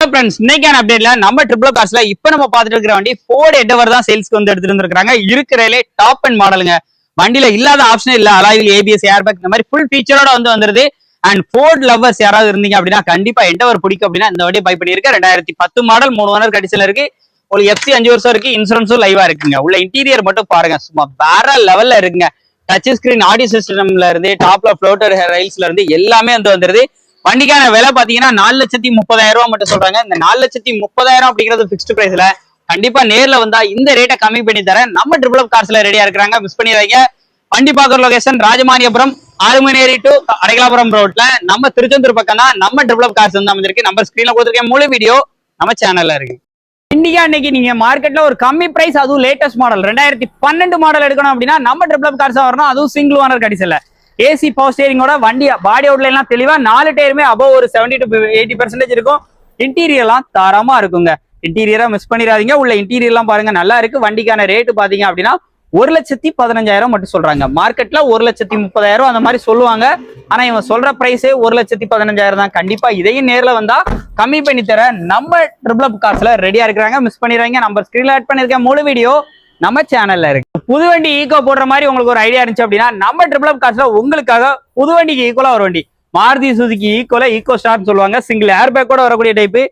Friends, இன்னைக்கான அப்டேட்ல நம்ம triple காஸ்ட்ல இப்ப நம்ம பார்த்துட்டு இருக்கிற வண்டி Ford Endeavour தான் சேல்ஸ்க்கு வந்து எடுத்துட்டு வந்திருக்காங்க. இருக்கிறதுலே டாப் அண்ட் மாடலுங்க. வண்டியில இல்லாத ஆப்ஷனே இல்ல. அலாயில் ஏபிஎஸ் ஏர்பேக் இந்த மாதிரி ஃபுல் ஃபீச்சரோட வந்துருது. அண்ட் Ford லவர்ஸ் யாராவது இருந்தீங்க அப்படின்னா கண்டிப்பா Endeavour பிடிக்கும் அப்படின்னா இந்த வண்டியை பை பண்ணிருக்க. 2010 மாடல் 3 ஓனர் கண்டிஷன்ல இருக்கு. உங்களுக்கு எஃப்சி 5 வருஷம் இருக்கு. இன்சூரன்ஸும் லைவா இருக்குங்க. உள்ள இன்டீரியர் மட்டும் பாருங்க, சும்மா வேற லெவல்ல இருக்குங்க. டச் ஸ்கிரீன் ஆடியோ சிஸ்டம்ல இருந்து டாப்ல ஃப்ளோட்டர் ரயில்ஸ்ல இருந்து எல்லாமே வந்துருது. வண்டிக்கான விலை பாத்தீங்கன்னா 4,30,000 மட்டும் சொல்றாங்க. இந்த 4,30,000 அப்படிங்கிறது பிக்ஸ்டு பிரைஸ்ல கண்டிப்பா நேர்ல வந்தா இந்த ரேட்டை கம்மி பண்ணி தரேன். நம்ம ட்ரிபிள் அப் கார்ஸ்ல ரெடியா இருக்கிறாங்க, மிஸ் பண்ணிடுறாங்க. வண்டி பாக்குற லொகேஷன் ராஜமானியபுரம் ஆறுமணேரி டு அடைக்கலாபுரம் ரோட்ல நம்ம திருச்செந்தூர் பக்கம் தான் நம்ம ட்ரிபிள் அப் கார்ஸ் வந்து அமைஞ்சிருக்கு. நம்பர் ஸ்கிரீன்ல கொடுத்துருக்கேன். முழு வீடியோ நம்ம சேனல்ல இருக்கு. இந்தியா இன்னைக்கு நீங்க மார்க்கெட்ல ஒரு கம்மி பிரைஸ், அதுவும் லேட்டஸ்ட் மாடல் 2012 மாடல் எடுக்கணும் அப்படின்னா நம்ம ட்ரிபிள் அப் கார்ஸ் வரணும். அதுவும் சிங்கிள் ஓனர் கண்டிஷன்ல ஏசி பவர் ஸ்டேரிங்கோட வண்டி பாடி அவுட்ல எல்லாம் தெளிவா 4 டயருமே அபவ் ஒரு 70 to 80% இருக்கும். இன்டீரியர்லாம் தரமா இருக்குங்க. இன்டீரியரா மிஸ் பண்ணிடாதீங்க. உள்ள இன்டீரியர்லாம் பாருங்க, நல்லா இருக்கு. வண்டிக்கான ரேட்டு பாத்தீங்க அப்படின்னா 1,15,000 மட்டும் சொல்றாங்க. மார்க்கெட்ல 1,30,000 அந்த மாதிரி சொல்லுவாங்க. ஆனா இவன் சொல்ற பிரைஸே 1,15,000 தான். கண்டிப்பா இதையும் நேர்ல வந்தா கம்மி பண்ணி தர நம்ம ட்ரிபிள் அப் கார்ஸ்ல ரெடியா இருக்கிறாங்க, மிஸ் பண்ணிடுறாங்க. நம்பர் ஸ்கிரீன்ல ஆட் பண்ணிருக்கேன். முழு வீடியோ நம்ம சேனல்ல இருக்கு. புது வண்டி ஈகோ போடுற மாதிரி உங்களுக்கு ஒரு ஐடியா இருந்துச்சு அப்படின்னா நம்ம ட்ரிபிள் அப் கார்ஸ்ல உங்களுக்காக புது வண்டிக்கு ஈக்குவலா ஒரு வண்டி மாருதி சுசுகி ஈக்குவலா ஈகோ ஸ்டார்னு சொல்லுவாங்க. சிங்கிள் ஏர் பேக் கூட வரக்கூடிய டைப்பு.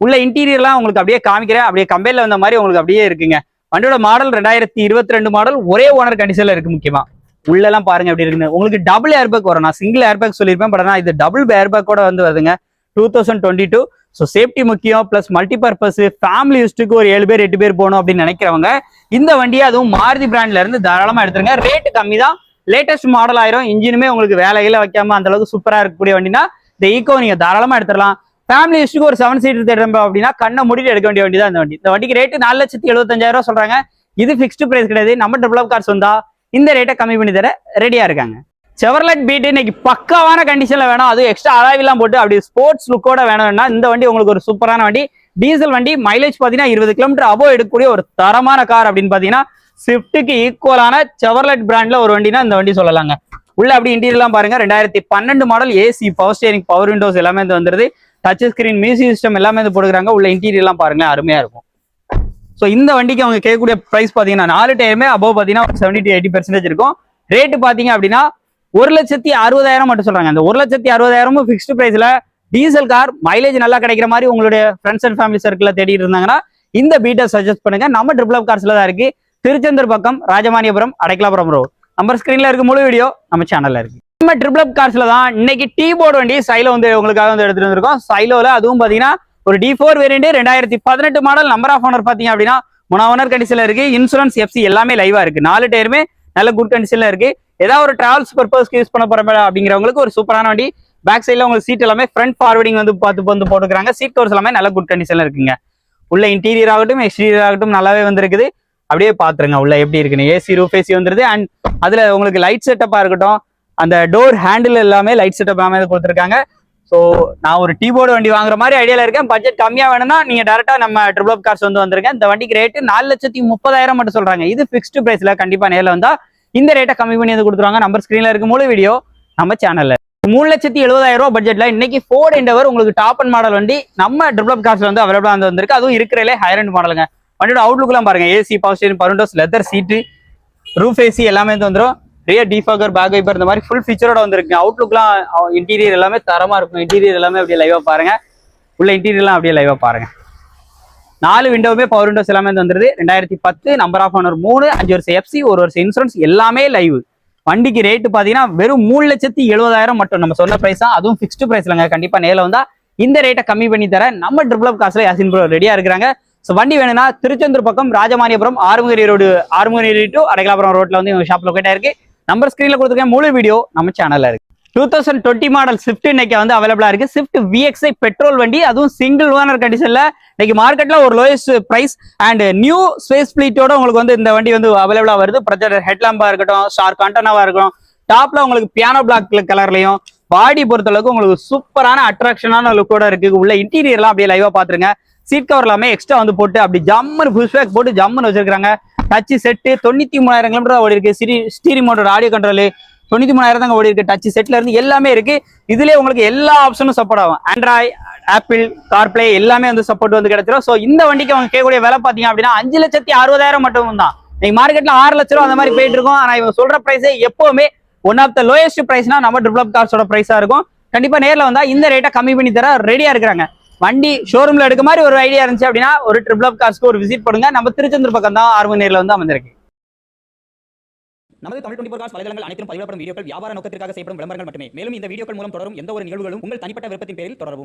உள்ள இன்டீரியர்லாம் உங்களுக்கு அப்படியே காமிக்கிறேன். அப்படியே கம்பெனில வந்த மாதிரி உங்களுக்கு அப்படியே இருக்குங்க. வண்டியோட மாடல் 2022 மாடல், ஒரே ஓனர் கண்டிஷன்ல இருக்கு. முக்கியமா உள்ள எல்லாம் பாருங்க எப்படி இருக்குன்னு. உங்களுக்கு டபுள் ஏர் பேக் வரும். நான் சிங்கிள் ஏர் பேக் சொல்லியிருப்பேன், பட் ஆனால் இது டபுள் ஏர் பேக் கூட வந்து வருதுங்க. 2022. ஸோ சேஃப்டி முக்கியம், பிளஸ் மல்டி பர்பஸ், ஃபேமிலி யூஸ்டுக்கு ஒரு 7 பேர் 8 பேர் போகணும் அப்படின்னு நினைக்கிறவங்க இந்த வண்டியை அதுவும் மாருதி பிராண்ட்ல இருந்து தாராளமா எடுத்துருங்க. ரேட்டு கம்மி தான், லேட்டஸ்ட் மாடல் ஆயிரும். இன்ஜினுமே உங்களுக்கு வேலையில வைக்காம அந்த அளவுக்கு சூப்பரா இருக்கக்கூடிய வண்டினா இந்த ஈகோ நீங்க தாராளமா எடுத்துடலாம். ஃபேமிலி யூஸ்டுக்கு ஒரு 7 சீட்டர் தேடுறோம் அப்படின்னா கண்ணை மூடிட்டு எடுக்க வேண்டிய வண்டி தான் இந்த வண்டி. இந்த வண்டிக்கு ரேட்டு 4,75,000 சொல்றாங்க. இது பிக்ஸ்டு பிரைஸ் கிடையாது. நம்ம ட்ரிபிள் அப் கார்ஸ் வந்தா இந்த ரேட்டை கம்மி பண்ணி தர ரெடியா இருக்காங்க. செவர்லெட் பீட் இன்னைக்கு பக்காவான கண்டிஷன்ல வேணும், அது எக்ஸ்ட்ரா அலாய்லாம் போட்டு அப்படி ஸ்போர்ட்ஸ் லுக்கோட வேணும்னா இந்த வண்டி உங்களுக்கு ஒரு சூப்பரான வண்டி. டீசல் வண்டி, மைலேஜ் பாத்தீங்கன்னா 20 கிலோமீட்டர் அபோவ் எடுக்கக்கூடிய ஒரு தரமான கார் அப்படின்னு பாத்தீங்கன்னா ஸ்விஃப்ட்டுக்கு ஈக்குவலான செவர்லெட் பிராண்ட்ல ஒரு வண்டினா இந்த வண்டி சொல்லலாங்க. உள்ள அப்படி இன்டீரியர்லாம் பாருங்க. 2012 model, AC power steering power Windows எல்லாமே வந்து வந்துருது. டச் ஸ்கிரீன் மியூசிக் சிஸ்டம் எல்லாமே வந்து போட்டுக்கிறாங்க. உள்ள இன்டீரியர்லாம் பாருங்க, அருமையா இருக்கும். ஸோ இந்த வண்டிக்கு அவங்க கேட்கக்கூடிய பிரைஸ் பாத்தீங்கன்னா 4 டயருமே அபோவ் பாத்தீங்கன்னா 70 to 80% இருக்கும். ரேட்டு பாத்தீங்க அப்படின்னா 1,60,000 மட்டும் சொல்றாங்க. அந்த 1,60,000 பிக்ஸ்டு பிரைஸ்ல டீசல் கார், மைலேஜ் நல்லா கிடைக்கிற மாதிரி உங்களுடைய ஃப்ரெண்ட்ஸ் அண்ட் ஃபேமிலி சர்க்கிள்ல தேடிட்டு இருந்தாங்கன்னா இந்த பீட்டை சஜஸ்ட் பண்ணுங்க. நம்ம ட்ரிபிள் அப் கார்ஸ்ல தான் இருக்கு. திருச்செந்தூர் பக்கம் ராஜமானியபுரம் அடைக்கலாபுரம் ரோட். நம்பர் ஸ்கிரீன்ல இருக்கு. முழு வீடியோ நம்ம சேனல்ல இருக்கு. நம்ம ட்ரிபிள் அப் கார்ஸ்ல தான் இன்னைக்கு டீ போர்டு வண்டி சைலோ வந்து உங்களுக்காக வந்து எடுத்துட்டு வந்திருக்கோம். சைலோல அதுவும் பாத்தீங்கன்னா ஒரு D4 variant, 2018 model. Number of owner பாத்தீங்க அப்படின்னா 3 ஓனர் கண்டிஷன்ல இருக்கு. இன்சூரன்ஸ் எஃப்சி எல்லாமே லைவா இருக்கு. 4 டயருமே நல்ல குட் கண்டிஷன்ல இருக்கு. ஏதாவது ஒரு டிராவல்ஸ் பர்பஸ்க்கு யூஸ் பண்ண போற அப்படிங்கிறவங்களுக்கு ஒரு சூப்பரான வண்டி. பேக் சைட்ல உங்களுக்கு சீட் எல்லாமே ஃப்ரண்ட் ஃபார்வர்டிங் வந்து பார்த்து வந்து போட்டுக்கிறாங்க. சீட் கவர்ஸ் எல்லாமே நல்ல குட் கண்டிஷன்ல இருக்குங்க. உள்ள இன்டீரியர் ஆகட்டும் எக்ஸ்டீரியர் ஆகட்டும் நல்லாவே வந்திருக்குது. அப்படியே பாத்துருங்க உள்ள எப்படி இருக்குன்னு. ஏசி ரூஃப் ஏசி வந்துருது. அண்ட் அதுல உங்களுக்கு லைட் செட்டப்பா இருக்கட்டும், அந்த டோர் ஹேண்டில் எல்லாமே லைட் செட்டப் எல்லாமே கொடுத்துருக்காங்க. ஸோ நான் ஒரு டீ போர்டு வண்டி வாங்குற மாதிரி ஐடியால இருக்கேன். பட்ஜெட் கம்மியா வேணும்னா நீங்க டேரக்டா நம்ம ட்ரிபிள் அப் கார்ஸ் வந்து வந்திருக்கேன். இந்த வண்டிக்கு ரேட்டு 4,30,000 மட்டும் சொல்றாங்க. இது பிக்ஸ்டு பிரைஸ்ல கண்டிப்பா நேரில் வந்தா இந்த ரேட்டை கம்மி பண்ணி வந்து கொடுத்துருவாங்க. நம்பர் ஸ்கிரீன்ல இருக்கு. முழு வீடியோ நம்ம சேனல்ல. 3,70,000 பட்ஜெட்ல இன்னைக்கு Ford Endeavour உங்களுக்கு டாப் அண்ட் மாடல் வண்டி நம்ம ட்ரிபிள் அப் கார்ஸ்ல வந்து அவைலபிளா வந்து வந்திருக்கு. அதுவும் இருக்கிறதுலே ஹையர் அண்ட் மாடலுங்க. வண்டியோட அவுட்லுக் எல்லாம் பாருங்க. AC power steering power Windows leather சீட்டு ரூஃப் ஏசி எல்லாமே வந்து வந்துடும். ரியர் டிஃபாகர் பேக் வைப்பர் இந்த மாதிரி ஃபுல் ஃபீச்சரோட வந்துருக்கு. அவுட்லுக்லாம் இன்டீரியர் எல்லாமே தரமா இருக்கும். இன்டீரியர் எல்லாமே அப்படியே லைவா பாருங்க. உள்ள இன்டீரியர்லாம் அப்படியே லைவா பாருங்க. 4 விண்டோவுமே பவர் விண்டோஸ் எல்லாமே வந்துருது. 2010 நம்பர் ஆஃப் ஓனர் 3, 5 வருஷம் எஃப்சி, 1 வருஷம் இன்சூரன்ஸ் எல்லாமே லைவ். வண்டிக்கு ரேட்டு பாத்தீங்கன்னா வெறும் 3,70,000 மட்டும் நம்ம சொன்ன பிரைஸ் தான். அதுவும் பிக்ஸ்டு பிரைஸ்லங்க. கண்டிப்பா நேரில் வந்தா இந்த ரேட்டை கம்மி பண்ணி தர நம்ம ட்ரிபிள் அப் கார்ஸ்ல யாசின் ப்ரோ ரெடியா இருக்கிறாங்க. ஸோ வண்டி வேணும்னா திருச்செந்தூர் பக்கம் ராஜமானியபுரம் ஆறுமுகரி டு அடைக்கலாபுரம் ரோட்ல வந்து இவங்க ஷாப் லொகேட் ஆயிருக்கு. நம்பர் ஸ்கிரீன்ல கொடுத்துருக்கேன். முழு வீடியோ நம்ம சேனல்ல இருக்கு. 2020 மாடல் ஸ்விஃப்ட் இன்னைக்கு வந்து அவைலபிளா இருக்கு. ஸ்விஃப்ட் VXI பெட்ரோல் வண்டி, அதுவும் சிங்கிள் ஓனர் கண்டிஷன்ல இன்னைக்கு மார்க்கெட்ல ஒரு lowest price and new space ஃபிளீட்டோட உங்களுக்கு வந்து இந்த வண்டி வந்து அவைலபிளா வருது. ப்ரொஜெக்டர் ஹெட்லாம்பா இருக்கட்டும், ஸ்டார் கான்டனாவா இருக்கட்டும், டாப்ல உங்களுக்கு பியானோ பிளாக் கலர்லயும், பாடி பொறுத்த அளவுக்கு உங்களுக்கு சூப்பரான அட்ராக்ஷனான லுக்கோட இருக்கு. உள்ள இன்டீரியர்லாம் அப்படியே லைவா பாத்துருங்க. சீட் கவர் எல்லாமே எக்ஸ்ட்ரா வந்து போட்டு அப்படி ஜம்முன்னு புஷ் பேக் போட்டு ஜம்முன்னு வச்சிருக்காங்க. டச் செட்டு 93,000 கிலோமீட்டர் ஓடி இருக்கு. ஸ்டீரிங் மோட்டர் ஆடியோ கண்ட்ரோல் 93,000 தாங்க ஓடி இருக்கு. டச் செட்ல இருந்து எல்லாமே இருக்கு. இதுலயே உங்களுக்கு எல்லா ஆப்ஷனும் சப்போர்ட் ஆகும். ஆண்ட்ராய்ட் ஆப்பிள் கார்பிளே எல்லாமே வந்து சப்போர்ட் வந்து கிடைச்சிரும். ஸோ இந்த வண்டிக்கு அவங்க கேட்கக்கூடிய விலை பாத்தீங்க அப்படின்னா 5,60,000 மட்டும் தான். நீங்க மார்க்கெட்ல 6 லட்ச ரூபா அந்த மாதிரி போயிட்டு இருக்கும். ஆனா இவங்க சொல்ற பிரைஸே எப்பவுமே ஒன் ஆஃப் த லோயஸ்ட் பிரைஸ்னா நம்ம ட்ரிபிள் கார்ஸோட பிரைஸா இருக்கும். கண்டிப்பா நேர்ல வந்தா இந்த ரேட்டை கம்மி பண்ணி தர ரெடியா இருக்கிறாங்க. வண்டி ஷோரூம்ல எடுக்க மாதிரி ஒரு ஐடியா இருந்துச்சு அப்படின்னா ஒரு ட்ரிபிள் கார்ஸ்க்கு ஒரு விசிட் பண்ணுங்க. நம்ம திருச்செந்தூர் பக்கம் தான் ஆர்வம் நேர்ல வந்து அமைஞ்சிருக்கு. நமது தமிழ் 24 காஸ் வலைதளங்கள் அனைத்தும் பதிவிடப்படும் வீடியோக்கள் வியாபார நோக்கத்திற்காக செய்யப்படும் விளம்பரங்கள் மட்டுமே. மேலும் இந்த வீடியோக்கள் மூலம் தொடரும் எந்த ஒரு நிகழ்வுகளும் உங்கள் தனிப்பட்ட விருப்பத்தின் பேரில் தொடரவும்.